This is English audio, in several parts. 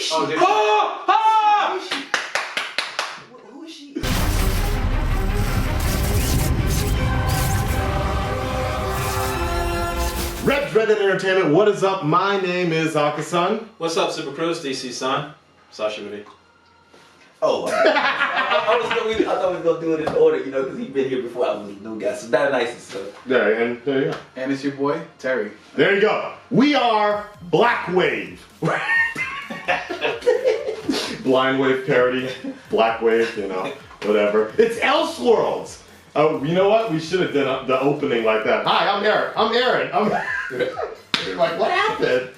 is she? Oh, there- Who is she? Who is she? Red Dreaded Entertainment, what is up? My name is Akasan. What's up, Super Cruise, DC Son? Sasha Woody. Oh, I thought we was gonna do it in order, you know, because he's been here before. I was a new guy, so that nice and stuff. There you go. And it's your boy, Terry. There you go. We are Black Wave. Blind Wave parody, Black Wave, you know, whatever. It's Elseworlds. Oh, you know what? We should have done the opening like that. Hi, I'm Eric. I'm Aaron. You're like, what happened?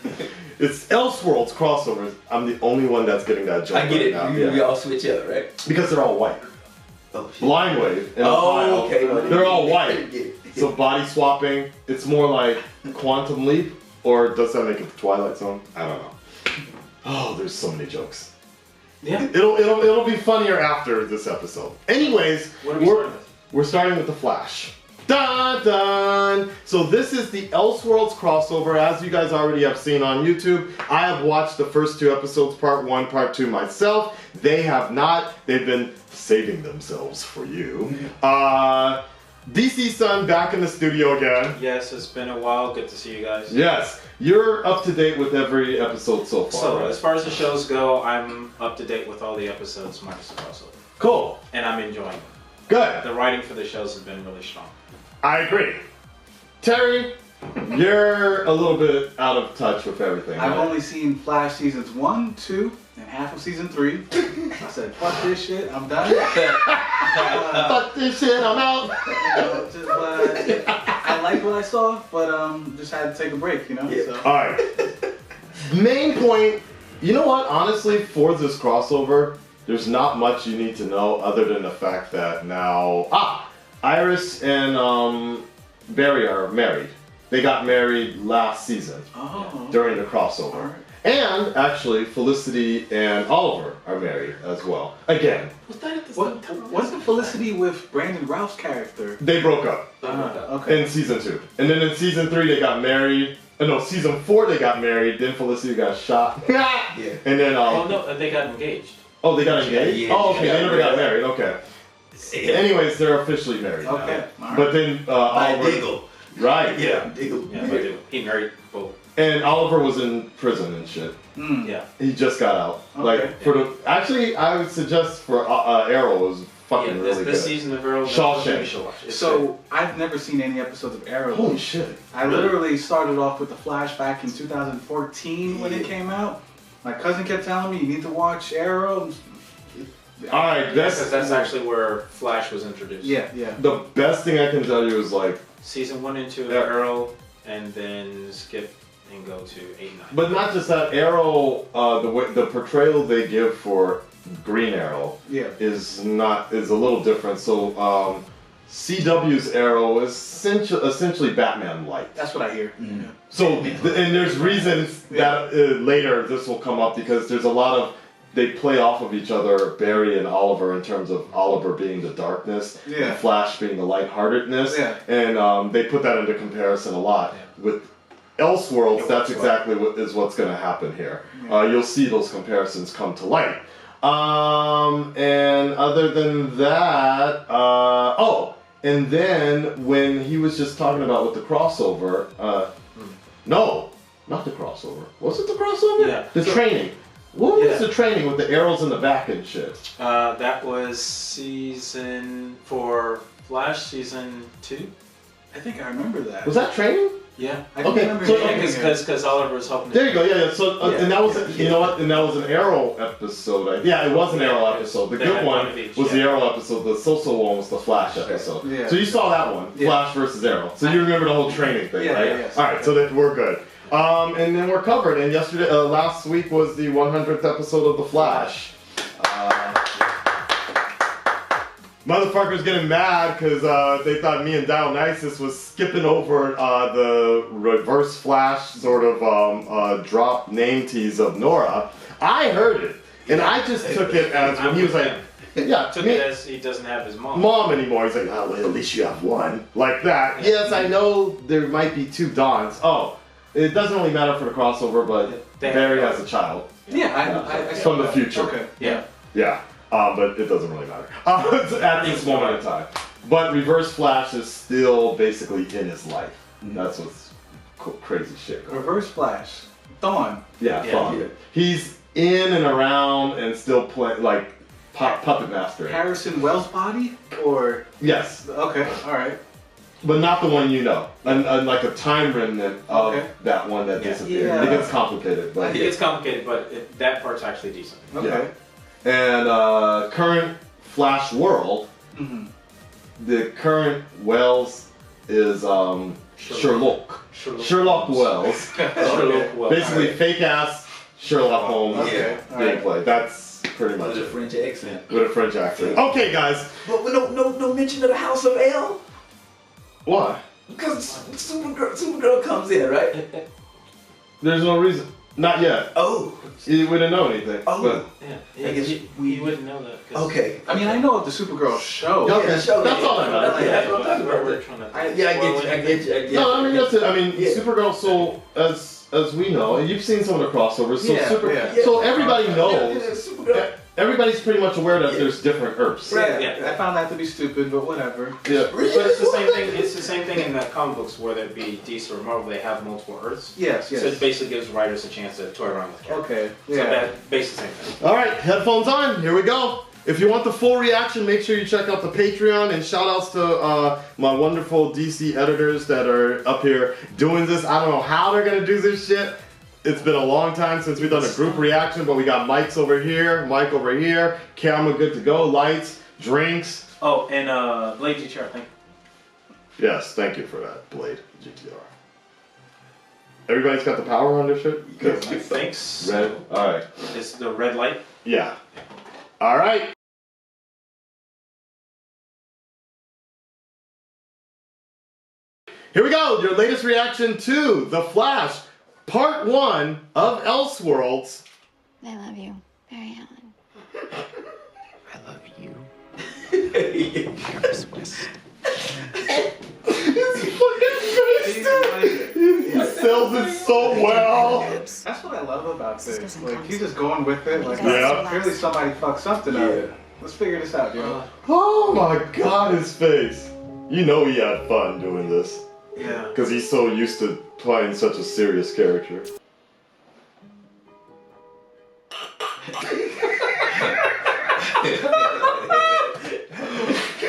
It's Elseworlds crossovers. I'm the only one that's getting that joke. I get it. Right now. We all switch up, right? Because they're all white. Oh, shit. Blind Wave. And Oh, okay. They're all white. So body swapping, it's more like Quantum Leap, or does that make it the Twilight Zone? I don't know. Oh, there's so many jokes. Yeah. It'll be funnier after this episode. Anyways, What are we starting with? we're starting with the Flash. Dun dun! So this is the Elseworlds crossover, as you guys already have seen on YouTube. I have watched the first 2 episodes, part 1, part 2 myself. They have not. They've been saving themselves for you. DC Son back in the studio again. Yes, it's been a while. Good to see you guys. Yes, you're up to date with every episode so far. So, right? as far as the shows go, I'm up to date with all the episodes minus the crossover. Cool. And I'm enjoying it. Good. The writing for the shows has been really strong. I agree. Terry, you're a little bit out of touch with everything. I've right? only seen Flash seasons 1, 2, and half of season 3. I said, fuck this shit, I'm done. Fuck this shit, I'm out. I like what I saw, but just had to take a break, you know? Yeah. So. Alright. Main point, you know what? Honestly, for this crossover, there's not much you need to know other than the fact that now... Iris and Barry are married. They got married last season during the crossover. Right. And actually, Felicity and Oliver are married as well. Again, Was that at the same What time? wasn't Felicity with Brandon Routh's character? they broke up Okay. in season 2. And then in season 3, they got married. No, season 4, they got married. Then Felicity got shot. Yeah. And then, Oh, no, they got engaged. oh, they got engaged? Yeah, oh, she okay, got they never got married. married. Okay. Anyways, they're officially married now. Okay. All right. But then By Oliver, Diggle. right? Yeah, Diggle. Yeah, but he married both. And Oliver was in prison and shit. Mm. Yeah. He just got out. Okay. Like for the actually, I would suggest for Arrow was fucking Yeah, really this good. season of Arrow. Shawshank. You should watch it. It's So, I've never seen any episodes of Arrow. Holy shit! I literally started off with the Flash back in 2014 when it came out. My cousin kept telling me, you need to watch Arrow. All right, good. that's Because that's actually where Flash was introduced. Yeah. the best thing I can tell you is like, Season 1 and 2 of Yeah. Arrow, and then skip and go to 8 and 9. but not just that. Arrow, the portrayal they give for Green Arrow Yeah. is a little different. So CW's Arrow is essentially Batman light. That's what I hear. Mm. So, and there's reasons that later this will come up because there's a lot of, they play off of each other, Barry and Oliver, in terms of Oliver being the darkness Yeah. and Flash being the lightheartedness. Yeah. And they put that into comparison a lot. With Elseworlds, that's exactly what's going to happen here. Yeah. You'll see those comparisons come to light. And other than that, and then when he was just talking about with the crossover, no, not the crossover. Was it the crossover? Yeah. The training. What was the training with the arrows in the back and shit? That was for Flash season 2. I think I remember that. Was that training? Yeah. I don't Okay, remember so- hearing it. Because Oliver was helping. There you go. Yeah. So Yeah. and that was you know what? And that was an Arrow episode. Yeah, it was an Arrow episode. The They good had one one of each, was the yeah. Arrow episode. The so-so one was the Flash episode. Yeah. So you saw that one, Yeah. Flash versus Arrow. So you remember the whole training thing, Yeah, right? yeah, yes. All right. So that we're good. And then we're covered. And last week was the 100th episode of the Flash. Motherfuckers getting mad because they thought me and Dionysus was skipping over the reverse Flash sort of drop name tease of Nora. I heard it, and I just took it as when he was like, yeah, Took it as he doesn't have his mom. anymore. He's like, oh, well, at least you have one. Like that. Yes, I know there might be 2 Dawns. Oh, it doesn't really matter for the crossover, but Barry has a child. Yeah, I From the that. future. Okay. Yeah. Yeah, but it doesn't really matter at this moment in time. But Reverse Flash is still basically in his life. That's what's crazy shit. Reverse Flash. Dawn. Yeah, Yeah. Thawne. Yeah. He's in and around and still playing like puppet master. Harrison Wells' body? Or. Yes, Okay, alright. but not the one you know. And like a time remnant of Okay. that one that Yeah. disappeared. Yeah. It gets complicated, but It gets complicated, but that part's actually decent. Okay. And current Flash world, Mm-hmm. the current Wells is Sherlock. Sherlock Wells. Sherlock Wells. Basically fake ass Sherlock Holmes Okay, gameplay. That's pretty much With a it. French accent. With a French accent. Okay, guys. But no mention of the House of L. Why? Because Supergirl comes in, right? There's no reason. Not yet. Oh. We didn't know anything. Oh. Yeah, I guess we wouldn't know that. 'cause- Okay. I mean, I know of the Supergirl show. Okay, Yeah, show that's me. all that matters. That's what I'm talking about. We're trying to- I get you. No, I mean that's it. I mean Yeah. Supergirl. So as we know, and you've seen some of the crossovers. So Yeah, yeah. So everybody knows. Yeah, Supergirl. Everybody's pretty much aware that Yeah. there's different Earths. Right. Yeah. I found that to be stupid, but whatever. Yeah. But it's the same thing. It's the same thing in the comic books, whether it be DC or Marvel. They have multiple Earths, Yes, so it yes. basically gives writers a chance to toy around with characters. Okay, So yeah. that basically the same thing. All right, headphones on. Here we go. If you want the full reaction, make sure you check out the Patreon, and shout outs to my wonderful DC editors that are up here doing this. I don't know how they're gonna do this shit. It's been a long time since we've done a group reaction, but we got mics over here, mic over here, camera good to go, lights, drinks. Oh, and Blade GTR, thank you. Yes, thank you for that, Blade GTR. Everybody's got the power on their shit? Good. I think so. Red? Alright. It's the red light. Yeah. Alright. Here we go, your latest reaction to The Flash, Part 1 of Elseworlds. I love you, Barry Allen. I love you. He sells it so well. That's what I love about this. Like, he's just going with it. Like, Yeah. clearly somebody fucked something up. Yeah. Let's figure this out, yo. Oh my god, his face. You know he had fun doing this. Yeah. Because he's so used to playing such a serious character.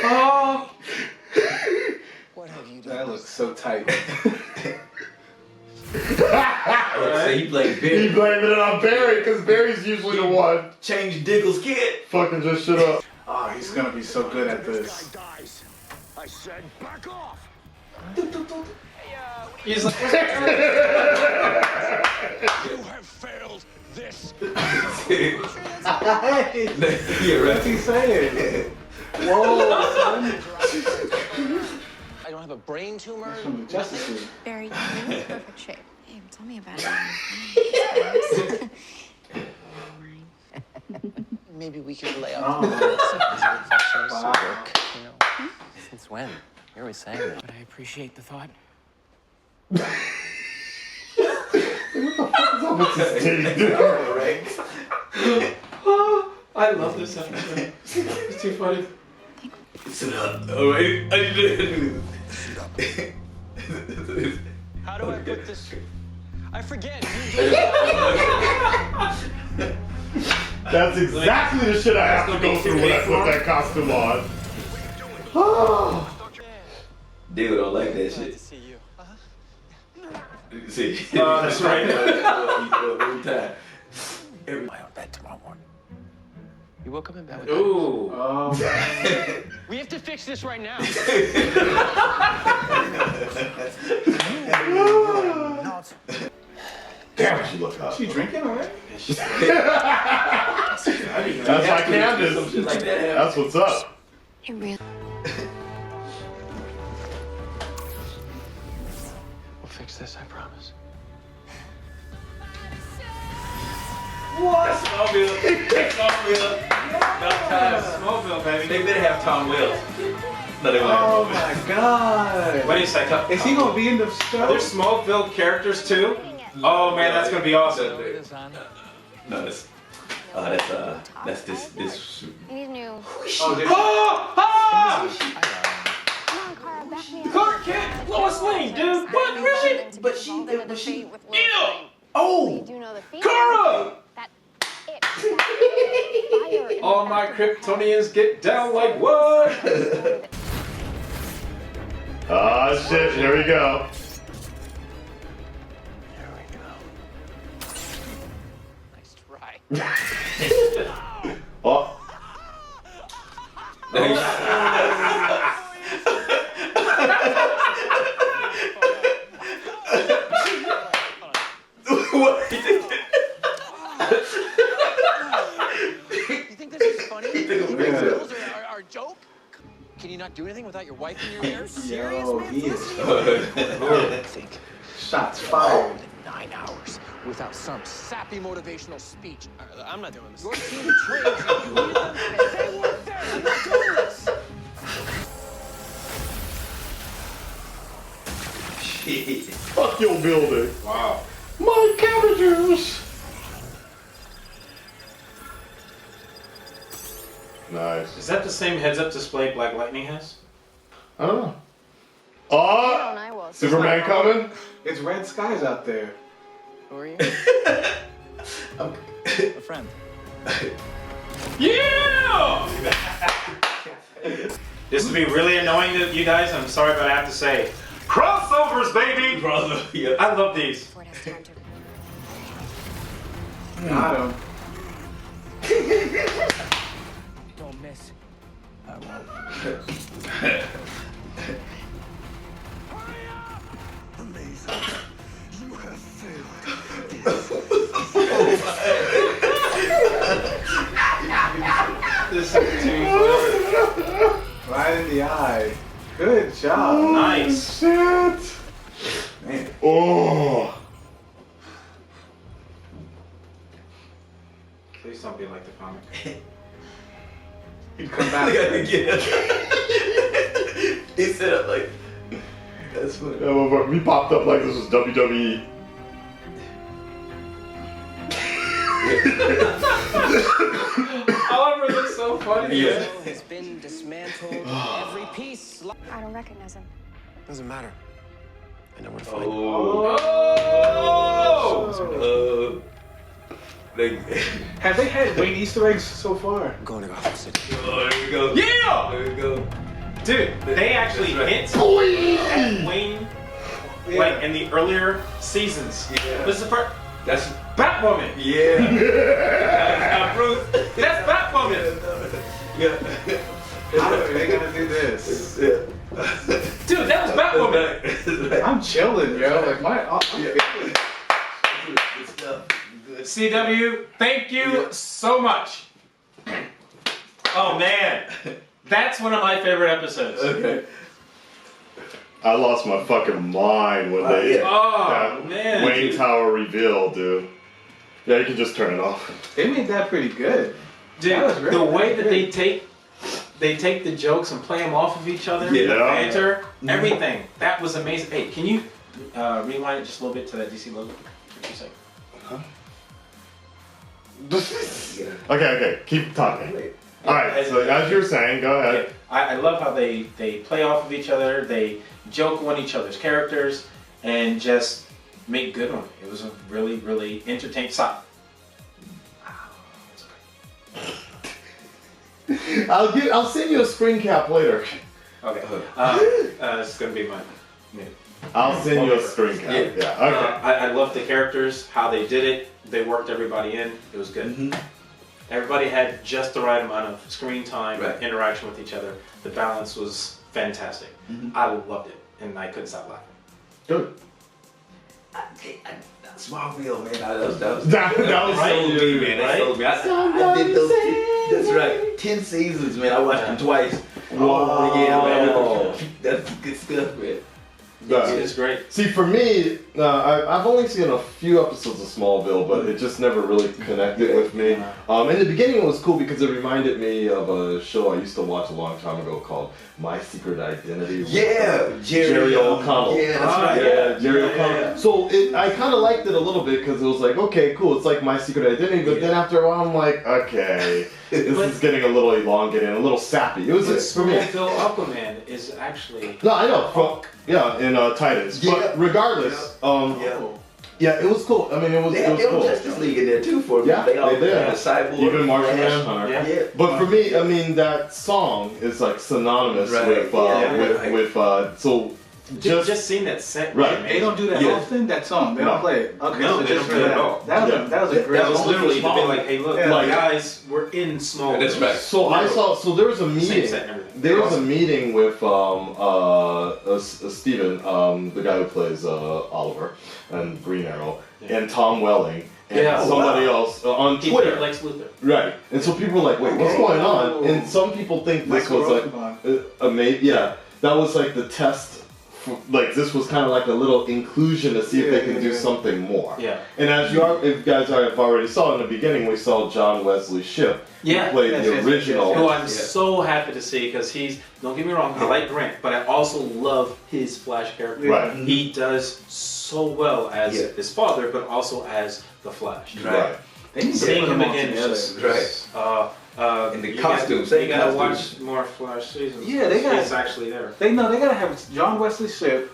Oh. What have you That done? looks so tight. I would say he played He Barry. blaming it on Barry because Barry's usually the one Change Diggle's kid. fucking just shit up. Oh, he's gonna be so good at this. Dies. I said, back off. He's like, You have failed this. Hey, Yeah, what's right. he saying? Whoa, son. I don't have a brain tumor. From the Justice League. Barry, you're in perfect shape. Hey, tell me about it. Maybe we could lay out. Oh. Infections Wow. work, you know. Since when? You're always saying that. But I appreciate the thought. What's his titty doing? Right. I love this episode. It's too funny. Sit up. Alright. How do I put this? I forget. That's exactly the shit I have to go through when I put that costume on. Dude don't like that Glad to shit. see you. See? That's right. Every time. My own bed tomorrow morning. You woke up in bed with me. Ooh. Oh, We have to fix this right now. Damn, she look hot. she drinking already? That's my Some Candace. shit like that. That's what's up. It really. We'll fix this, I promise. What? Smallville. Smallville. About time. Smallville, baby. They better have Tom Wells. No, they won't Oh have Tom Wells. my god. Wait a second. Is he gonna be in the show? Are there Smallville characters too? Oh man, that's gonna be awesome. No, that's this. He's new. Oh, this Come on, Cara, back me up. Clark Kent, Lois Lane, dude. What, really? But she. You Oh, do know the feeling. Kara! That it. Fire in All the my back of her Kryptonians get down like what? head. Ah, shit, here we go. Nice try. Oh, what? You think this is funny? You think Yeah. our joke? Can you not do anything without your wife in your ear? Yo, he is Think shots fired. 9 hours without some sappy motivational speech. I'm not doing this. Your team betrays you. You need them. They weren't there. I'm not doing this. fuck your building. Wow. My cabbages. Nice. Is that the same heads-up display Black Lightning has? I don't know. Don't Oh, I will. Superman coming? It's red skies out there. Who are you? I'm- A friend. Yeah! This would be really annoying to you guys. I'm sorry, but I have to say, crossovers, baby. Brother, yeah. I love these. Before it has time to. Got him. Don't miss. I won't. This is too funny. Right in the eye. Good job. Nice. Shit. Man. Oh. Please don't be like the comic. He'd come I back. gotta get He set up like. That's funny. Yeah, well, we popped up like this was WWE. Oliver looks so funny. Yeah. Has been dismantled. Every piece. I don't recognize him. Doesn't matter. I know where to find Oh. Oh! Like, Have they had Wayne Easter eggs so far? I'm going to Gotham City. oh, there we go. Yeah! There we go. Dude, they actually That's hit at Wayne like in the earlier seasons. Yeah. This is the part. That's Batwoman. yeah. Bruce. That's Batwoman. Yeah. How are they gonna do this? Yeah. Dude, that was Batwoman. I'm chilling, yo. Like I'm Good stuff. Good. CW, thank you so much. Oh man, that's one of my favorite episodes. Okay. I lost my fucking mind when they yeah. Oh that man, Wayne Tower reveal, dude. Yeah, you can just turn it off. They made that pretty good. dude, That was the really way that good. they take the jokes and play them off of each other, Yeah. the banter, everything. That was amazing. Hey, can you rewind it just a little bit to that DC logo for 2 seconds? Okay, keep talking. Alright, so as you were saying, go ahead. I love how they play off of each other, they joke on each other's characters, and just make good on it. It was a really, really entertaining side. I'll send you a screen cap later. Okay, it's gonna be mine. I'll send you a screen cap. Yeah. Yeah, okay. I love the characters, how they did it. They worked everybody in. It was good. Mm-hmm. Everybody had just the right amount of screen time, Right. interaction with each other. The balance was fantastic. Mhm. I loved it, and I couldn't stop laughing. Good. Smallville, man. That was That was Right? so me, good. man. That's so me. I did those. That's right. 10 seasons, man. I watched them twice. Wow. Yeah, man. That's good stuff, man. It's great. See, for me, I've only seen a few episodes of Smallville, but it just never really connected with me. In the beginning, it was cool because it reminded me of a show I used to watch a long time ago called My Secret Identity. With, Jerry O'Connell. Yeah, that's right. Yeah, Jerry O'Connell. So I kind of liked it a little bit because it was like, okay, cool, it's like My Secret Identity, but then after a while, I'm like, okay, this is getting a little elongated and a little sappy. It was for me. Phil Aquaman is actually. No, I know. In Titans. Yeah. But regardless, yeah, it was cool. I mean, it was They cool. Justice League in there too for me. Yeah, they all they did. had the Cyborg. Even Martian Flash. Manhunter. Yeah. But for me, I mean, that song is like synonymous Right. with so Just seeing that set. Right. They don't do that Yeah. often. That song, they No. don't play it. Okay, No, so they don't play it at all. That was a great. That was song. literally to be like, hey, look, Yeah. guys, we're in small. That's right. So I saw. So there was a Same meeting. set and everything. There was a meeting with Steven, the guy who plays Oliver and Green Arrow, and Tom Welling. And somebody else on He Twitter. likes Luther. Right. And so people were like, wait, what's going on? And some people think this Michael was like Rosenbaum. amazing. Yeah, that was like the test. Like this was kind of like a little inclusion to see if they can do something more. Yeah. And as if you guys have already saw in the beginning, we saw John Wesley Shipp Yeah. who played Yes, the yes, original. yes, Who I'm so happy to see because he's, don't get me wrong, I like Grant, but I also love his Flash character. Right. He does so well as his father, but also as the Flash. Right. They need to Seeing put him them all again is together. just, And the you costumes, You same gotta costumes. watch more Flash seasons. Yeah, they got- It's actually there. They gotta have John Wesley Shipp,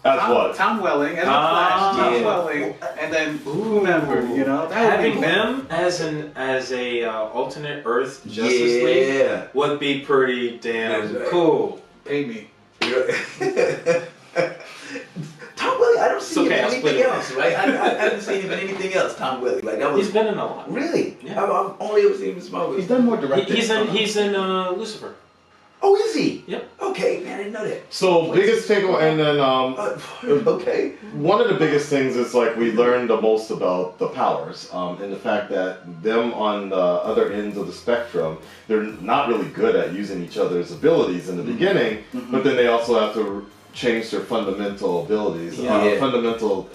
That's what. Tom Welling as the Ah, Flash, Tom yeah. Welling, and then whomever, you know. That would Having be them as a alternate Earth Justice League Yeah. would be pretty damn That's right. cool. pay me. Tom Welling, I don't see It's okay, him I'll in split anything it. else, right? I haven't seen him in anything else, Tom Welling. Like that was He's been in a lot. really. Yeah. I've only ever seen him in Smallville. He's done more directing. He's in Lucifer. Oh, is he? Yep. Okay, man, I didn't know that. So biggest takeaway, and then Okay. one of the biggest things is like we learned the most about the powers, and the fact that them on the other ends of the spectrum, they're not really good at using each other's abilities in the beginning, but then they also have to change their fundamental abilities, fundamental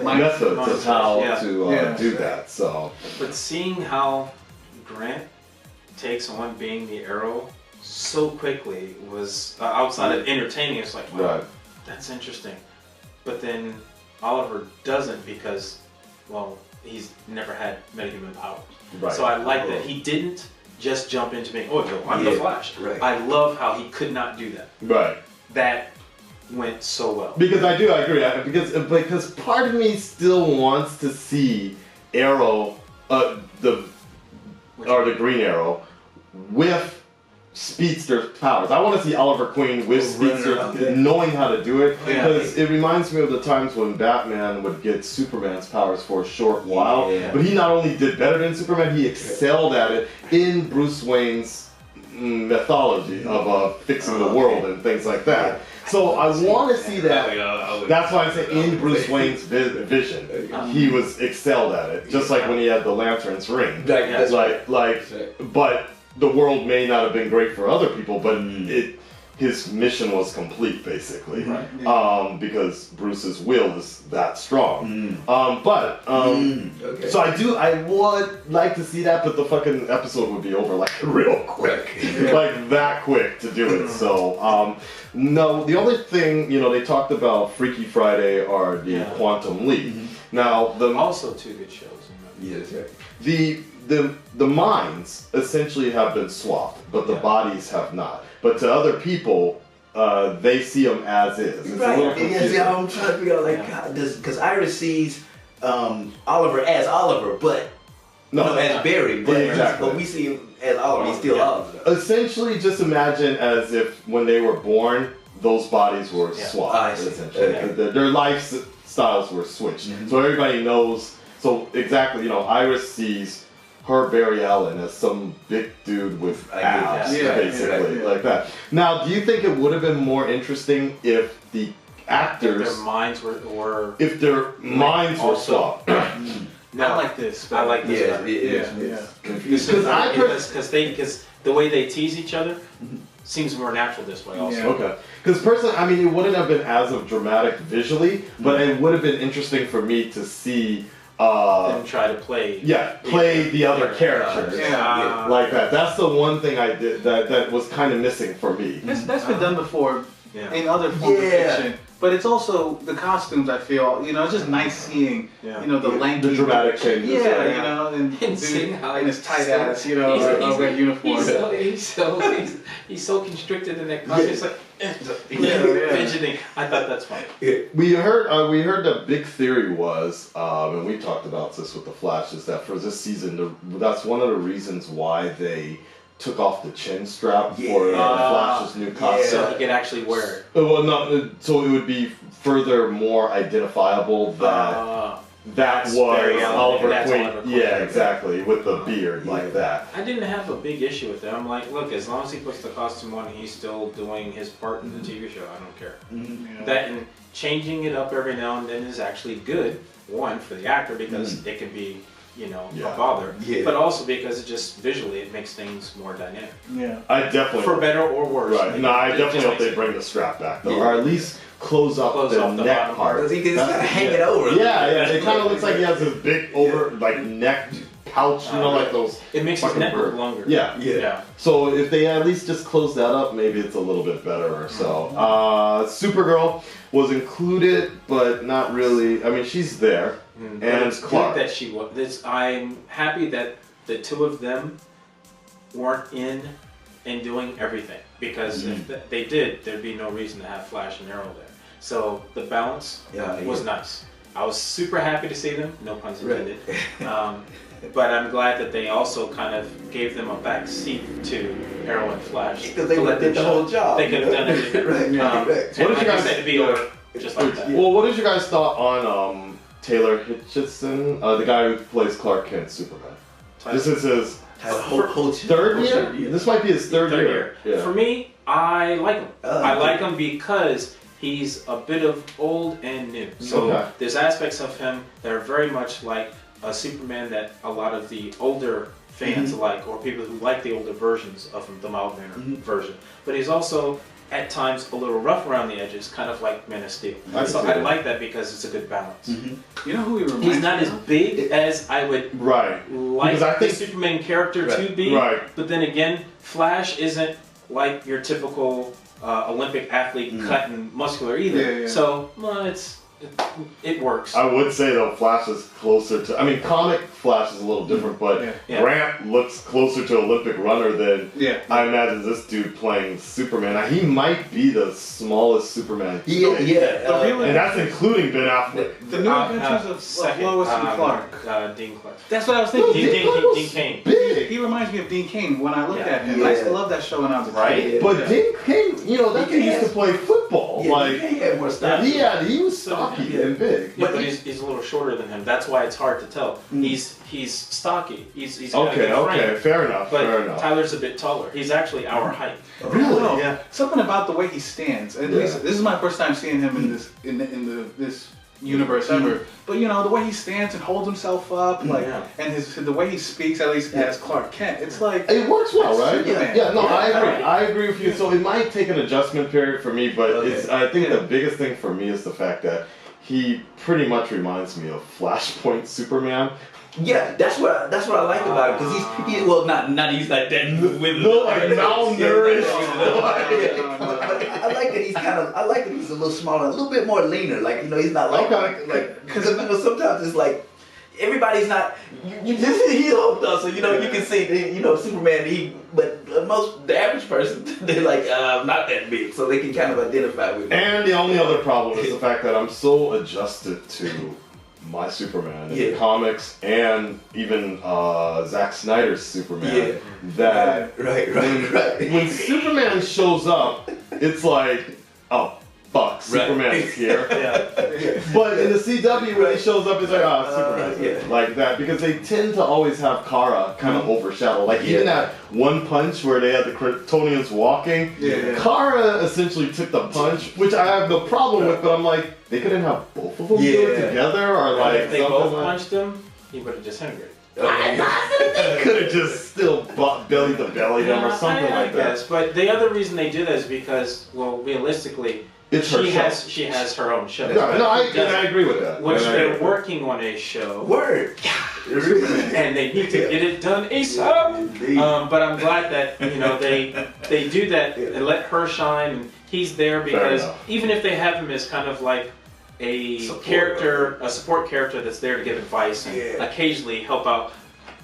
methods of how to do that. So, But seeing how Grant takes on being the Arrow so quickly was outside of entertaining. It's like, wow, right. that's interesting. But then Oliver doesn't because, well, he's never had metahuman powers. Right. So I like that he didn't just jump into being, oh, yo, I'm the Flash. Right. I love how he could not do that. Right. That went so well. Because I agree. Because part of me still wants to see Arrow, the Green Arrow, with speedster powers. I want to see Oliver Queen with speedster, knowing how to do it, because it reminds me of the times when Batman would get Superman's powers for a short while. Yeah. But he not only did better than Superman, he excelled at it in Bruce Wayne's mythology of fixing the world and things like that. So I want to see that. That's why I say in Bruce Wayne's vision, he was excelled at it. Just like when he had the Lantern's ring. That's But the world may not have been great for other people, but his mission was complete, basically. Because Bruce's will is that strong. So I would like to see that, but the fucking episode would be over like real quick. Like that quick to do it. So, no, the only thing, they talked about Freaky Friday or the Quantum Leap. Now, Also two good shows. Yes, right. the minds essentially have been swapped, but the bodies have not. But to other people, they see them as is. It's a little confusing. I'm trying to figure out like because Iris sees Oliver as Oliver, but as Barry, but we see him as Oliver. He's still Oliver. Essentially, just imagine as if when they were born, those bodies were swapped. Essentially, their lifestyles were switched. So everybody knows. So exactly, Iris sees her Barry Allen as some big dude with abs, basically, like that. Now, do you think it would have been more interesting if the actors, Their minds were swapped? No, I like this. I like this. Yeah, Because the way they tease each other, seems more natural this way also. Yeah. Okay. Because personally, I mean, it wouldn't have been as of dramatic visually, but it would have been interesting for me to see. Then try to play. Yeah, play the other characters. Yeah. Like that. That's the one thing I did that was kind of missing for me. That's been done before Yeah. in other forms of Yeah. fiction. But it's also the costumes, I feel, you know, it's just nice seeing, Yeah. you know, the lanky. The dramatic changes. Yeah, you know, and And seeing dude how in his tight he's so- ass, you know, red uniform. He's so constricted in that costume. It's like fidgeting. I thought that's funny. We heard the big theory was, and we talked about this with the Flash, is that for this season, that's one of the reasons why they took off the chin strap for Flash's new costume. So he could actually wear it. Well, no, so it would be further more identifiable that that That's was very Oliver that's Queen. Oliver Queen. Yeah, exactly, with the beard like that. I didn't have a big issue with it. I'm like, look, as long as he puts the costume on and he's still doing his part in the TV show, I don't care. Yeah. That and changing it up every now and then is actually good. One, for the actor because it can be, you know, Yeah. a bother. Yeah. But also because it just visually it makes things more dynamic. Yeah. I definitely For better or worse. right. No, I It definitely just hope makes they it- bring the strap back though, Yeah. or at least close up Close the off the neck bottom part. Because he can just That's- kind of hang it over. Yeah, it kind of looks like he has this big over like neck pouch, you know, like those. It makes his fucking neck look bird. longer. Yeah. Yeah. So if they at least just close that up, maybe it's a little bit better or so. Supergirl was included, but not really. I mean, she's there, But and it's Clark. good that she was. I'm happy that the two of them weren't in and doing everything because if they did, there'd be no reason to have Flash and Arrow there. So the balance was nice. I was super happy to see them. No puns intended. But I'm glad that they also kind of gave them a back seat to Arrow and Flash. Because they would have did the whole job. They could have done everything. Right, And What did you like guys I said, to be over just like that. Well, what is your guys' thought on Taylor Hitchison, the guy who plays Clark Kent, Superman? This is his third year. This might be his third year. Yeah. For me, I like him. Oh, I okay. like him because he's a bit of old and new. So Okay. there's aspects of him that are very much like a Superman that a lot of the older fans like, or people who like the older versions of him, the mild mannered version. But he's also at times a little rough around the edges, kind of like Man of Steel. I So see I that. like that because it's a good balance. You know who he reminds He's not me as of? big as I would Right. like Because I the think- Superman character to be. Right. But then again, Flash isn't like your typical Olympic athlete cut and muscular either. Yeah, yeah. So, well, it works. I would say though, Flash is closer to. I mean, comic Flash is a little different, but Yeah. Grant looks closer to Olympic runner than Yeah. I imagine this dude playing Superman. Now, he might be the smallest Superman, Yeah. The real and that's including Ben Affleck. The new adventures of Lois and Clark. Dean Clark. That's what I was thinking. Dean Cain. Big. He reminds me of Dean Cain when I looked Yeah. at him. I used to Yeah. love that show when I was a Right? kid. But Yeah. Dean Cain, you know, that He dude used to has- play football. Yeah, like, he had more stuff. he was stocky and big. Yeah, but he's a little shorter than him. That's why it's hard to tell. He's stocky. He's got a Okay, good frame. fair enough, But fair enough. Tyler's a bit taller. He's actually our height. Really? No, Yeah. something about the way he stands. At least this is my first time seeing him in this this universe ever. But you know the way he stands and holds himself up, like, and the way he speaks, at least as Clark Kent, it's like It works well, it's right? Superman. Yeah, no, I agree. Right. I agree with you. So it might take an adjustment period for me, but I think the biggest thing for me is the fact that he pretty much reminds me of Flashpoint Superman. Yeah, that's what I like about him because he's well not he's like that with No, like malnourished. I like that he's I like that he's a little smaller, a little bit more leaner. Like he's not like because sometimes it's like everybody's not. You just he's old though, so you can see Superman. But the average person they're like not that big, so they can kind of identify with him. And the only other problem is the fact that I'm so adjusted to my Superman in the comics and even Zack Snyder's Superman that right. when Superman shows up, it's like, oh fuck, Superman is here. But in the CW, when he shows up, it's like, Superman's here. Like that, because they tend to always have Kara kind of overshadow. Like even that one punch where they had the Kryptonians walking, Kara essentially took the punch, which I have no problem with, but I'm like, they couldn't have both of them do it together, or like If they both punched him, he would have disintegrated. They could have just still belly to belly them or something like that. Yes, but the other reason they do that is because, well, realistically, It's her show. she has her own show. No, I agree with that. Which they're working on a show. Word. And they need to get it done ASAP. But I'm glad that they do that and let her shine. And he's there because even if they have him as kind of like a support character that's there to give advice and occasionally help out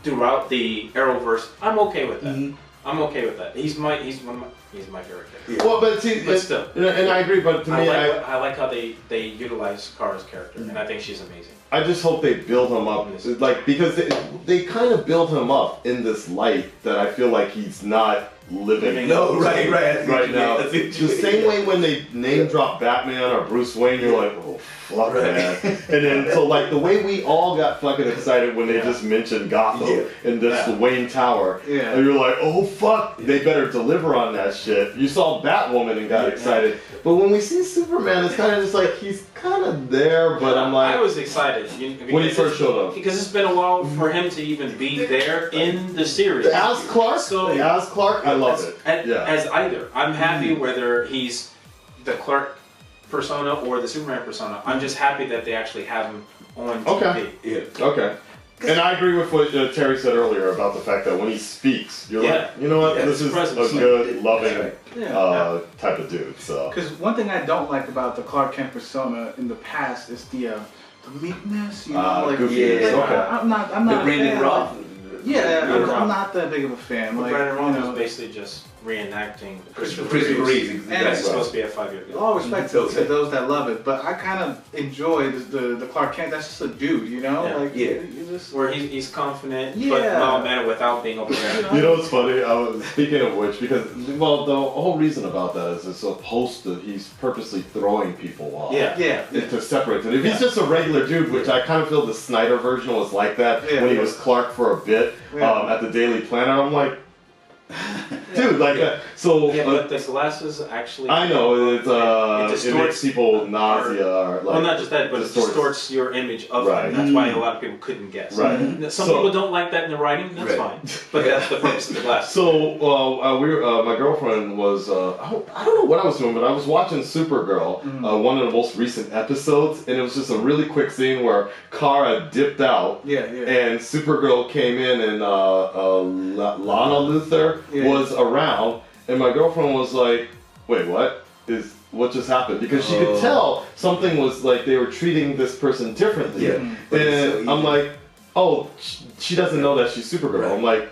throughout the Arrowverse, I'm okay with that. I'm okay with that. He's my favorite character. Well, but still, and I agree. But to me, I like how they utilize Kara's character, and I think she's amazing. I just hope they build him up, like, because they kind of build him up in this light that I feel like he's not living. No, right now. The same way when they name drop Batman or Bruce Wayne, you're like, oh fuck that. And then so like the way we all got fucking excited when they just mentioned Gotham and this Wayne Tower, and you're like, oh fuck, they better deliver on that shit. You saw Batwoman and got excited, but when we see Superman, it's kind of just like he's kind of there, but I'm like, I was excited when he first showed up because it's been a while for him to even be there in the series. As Clark, I love it. As either, I'm happy whether he's the Clark persona or the Superman persona. I'm just happy that they actually have him on TV. Okay. And I agree with what Terry said earlier about the fact that when he speaks, you're like, you know what, this is a good, loving type of dude. So. Because one thing I don't like about the Clark Kent persona in the past is the meekness. You know, like I'm not the Brandon Roth. I'm not that big of a fan. Like, Brandon Roth is basically just reenacting Christopher Reeve. And it's supposed to be a 5-year deal. All respect to those that love it, but I kind of enjoy the Clark Kent. That's just a dude, you know? Where he's confident, but mild-mannered without being overbearing. You know what's funny? Speaking of which, because, well, the whole reason about that is it's supposed to, he's purposely throwing people off. To separate them. If he's just a regular dude, which I kind of feel the Snyder version was like that when he was Clark for a bit at the Daily Planet, I'm like, dude, like but the glasses actually. I know it makes people nausea. Or like, well, not just that, but it distorts your image of them. That's why a lot of people couldn't guess. Some people don't like that in the writing. That's fine, but that's the purpose of the glasses. So my girlfriend was I don't know what I was doing, but I was watching Supergirl, one of the most recent episodes, and it was just a really quick scene where Kara dipped out, and Supergirl came in, and Lana Luthor was around, and my girlfriend was like, wait, what just happened? Because she could tell something was like they were treating this person differently. And I'm like, oh, she doesn't know that she's Supergirl. I'm like,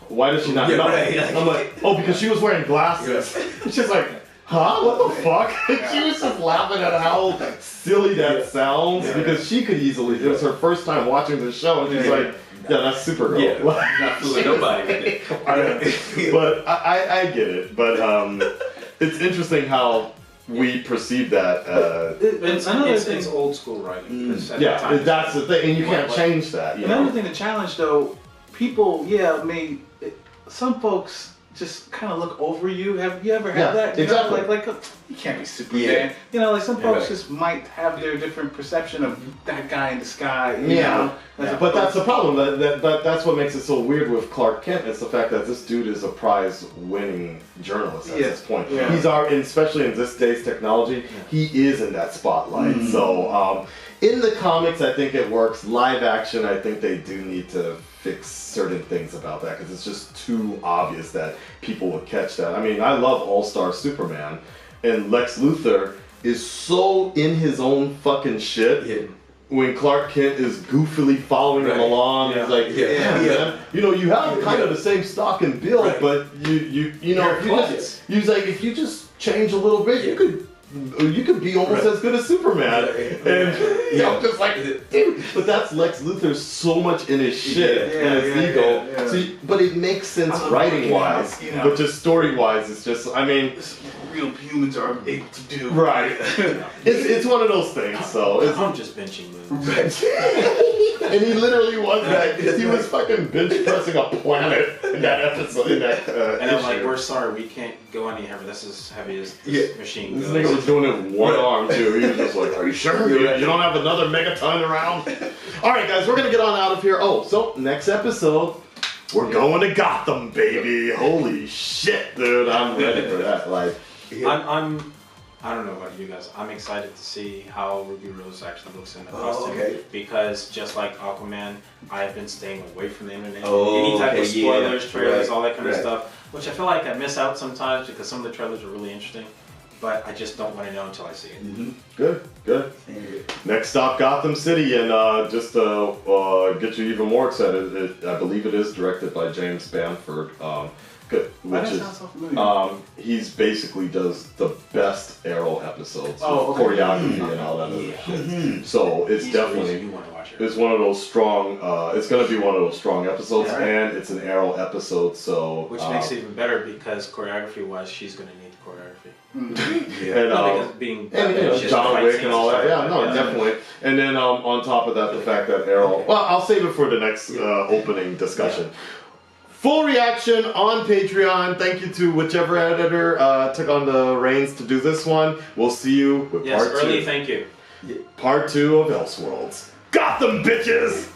why does she not know? I'm like, oh, because she was wearing glasses. She's like, huh? What the fuck? And she was just laughing at how silly that sounds, because she could easily, it was her first time watching the show, and she's like, yeah, that's Supergirl. Not fooling nobody. But I get it. But it's interesting how we perceive that. It's old school writing. That's the thing, and you can't change that. Another thing to challenge, though, people, some folks just kind of look over you. Have you ever had that? Exactly. Like you can't be Superman. You know, like some folks just might have their different perception of that guy in the sky. You know? But that's the problem. That's what makes it so weird with Clark Kent. It's the fact that this dude is a prize-winning journalist at this point. He's especially in this day's technology, he is in that spotlight. So in the comics, I think it works. Live action, I think they do need to fix certain things about that, because it's just too obvious that people would catch that. I mean, I love All-Star Superman, and Lex Luthor is so in his own fucking shit. When Clark Kent is goofily following him along, he's like, man, you know, you have kind of the same stock and build, but you know, if you just change a little bit, you could be almost as good as Superman. And I'm just like, dude, but that's Lex Luthor so much in his shit and his ego. So, but it makes sense writing-wise, but just story-wise, it's just, I mean, real humans are able to do. Right. It's one of those things, so. I'm just benching moves. And he literally was that. He was fucking bench pressing a planet in that episode. In that And I'm like, issue. we're sorry, we can't go any heavier. This is heavy as this machine This goes. nigga was doing it with one arm too. He was just like, "Are you sure? You don't have another megaton around?" All right, guys, we're gonna get on out of here. Oh, so next episode, we're going to Gotham, baby. Holy shit, dude! I'm ready for that. Like, I don't know about you guys. I'm excited to see how Ruby Rose actually looks in the costume. Okay. Because just like Aquaman, I've been staying away from the internet. Oh, Any type okay, of spoilers, yeah, trailers, right, all that kind of right. stuff. Which I feel like I miss out sometimes because some of the trailers are really interesting. But I just don't want to know until I see it. Mm-hmm. good. Next stop, Gotham City, and just to get you even more excited, I believe it is directed by James Bamford. Which is sounds so familiar. he's basically does the best Arrow episodes, Oh, okay. choreography and all that other shit. So it's He's the reason definitely you want to watch it. it's one of those strong. It's gonna be one of those strong episodes, Yeah. and it's an Arrow episode. So Which makes it even better because choreography-wise, she's going to need the choreography. and, No, because being and you know, it's just John fight Wick scenes and all that. stuff Yeah, like no, that. definitely. And then on top of that, the fact that Arrow. Okay. Well, I'll save it for the next opening discussion. Full reaction on Patreon. Thank you to whichever editor took on the reins to do this one. We'll see you with Yes, part early two. thank you. Part 2 of Elseworlds. Gotham, bitches!